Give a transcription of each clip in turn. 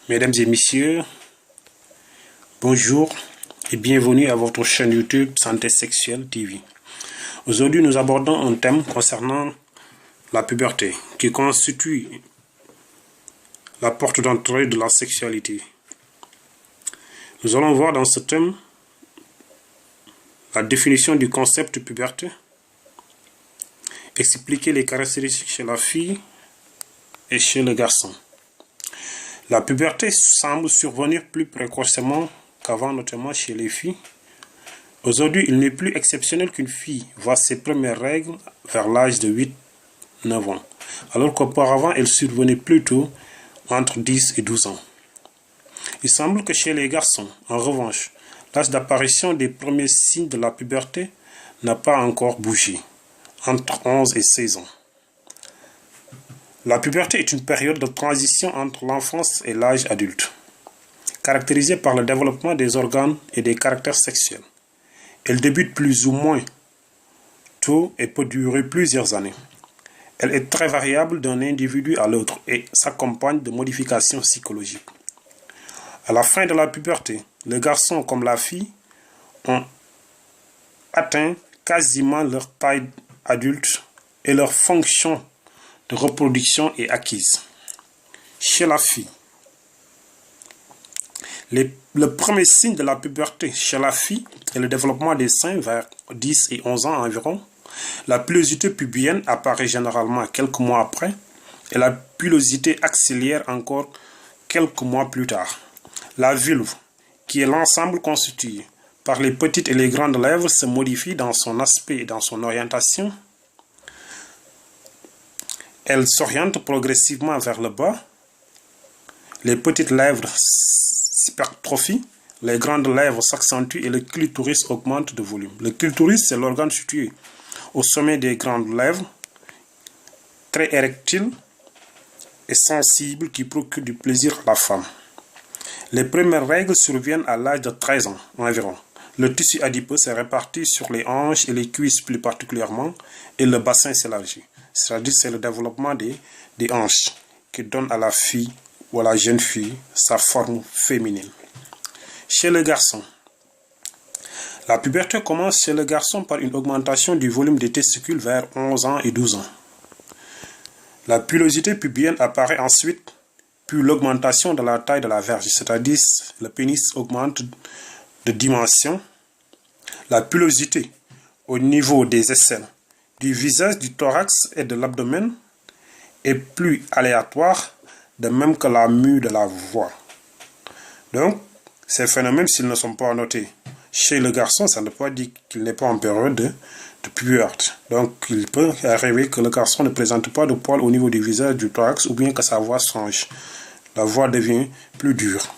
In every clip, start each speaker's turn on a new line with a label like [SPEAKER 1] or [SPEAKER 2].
[SPEAKER 1] Mesdames et messieurs, bonjour et bienvenue à votre chaîne YouTube Santé Sexuelle TV. Aujourd'hui, nous abordons un thème concernant la puberté, qui constitue la porte d'entrée de la sexualité. Nous allons voir dans ce thème la définition du concept puberté, expliquer les caractéristiques chez la fille et chez le garçon. La puberté semble survenir plus précocement qu'avant, notamment chez les filles. Aujourd'hui, il n'est plus exceptionnel qu'une fille voie ses premières règles vers l'âge de 8-9 ans, alors qu'auparavant, elles survenaient plutôt entre 10 et 12 ans. Il semble que chez les garçons, en revanche, l'âge d'apparition des premiers signes de la puberté n'a pas encore bougé, entre 11 et 16 ans. La puberté est une période de transition entre l'enfance et l'âge adulte, caractérisée par le développement des organes et des caractères sexuels. Elle débute plus ou moins tôt et peut durer plusieurs années. Elle est très variable d'un individu à l'autre et s'accompagne de modifications psychologiques. À la fin de la puberté, le garçon comme la fille ont atteint quasiment leur taille adulte et leur fonction de reproduction est acquise. Chez la fille, le premier signe de la puberté chez la fille est le développement des seins vers 10 et 11 ans environ. La pilosité pubienne apparaît généralement quelques mois après et la pilosité axillaire encore quelques mois plus tard. La vulve, qui est l'ensemble constitué par les petites et les grandes lèvres, se modifie dans son aspect et dans son orientation. Elle s'oriente progressivement vers le bas. Les petites lèvres s'hypertrophient, les grandes lèvres s'accentuent et le clitoris augmente de volume. Le clitoris, c'est l'organe situé au sommet des grandes lèvres, très érectile et sensible qui procure du plaisir à la femme. Les premières règles surviennent à l'âge de 13 ans environ. Le tissu adipeux s'est réparti sur les hanches et les cuisses plus particulièrement et le bassin s'élargit. C'est-à-dire c'est le développement des hanches qui donne à la fille ou à la jeune fille sa forme féminine. Chez le garçon, la puberté commence chez le garçon par une augmentation du volume des testicules vers 11 ans et 12 ans. La pilosité pubienne apparaît ensuite, puis l'augmentation de la taille de la verge, c'est-à-dire le pénis augmente de dimension. La pilosité au niveau des aisselles, du visage, du thorax et de l'abdomen est plus aléatoire, de même que la mue de la voix. Donc, ces phénomènes, s'ils ne sont pas notés chez le garçon, ça ne peut pas dire qu'il n'est pas en période de puberté. Donc, il peut arriver que le garçon ne présente pas de poils au niveau du visage, du thorax, ou bien que sa voix change. La voix devient plus dure.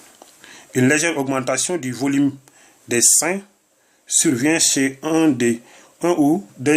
[SPEAKER 1] Une légère augmentation du volume des seins survient chez un ou deux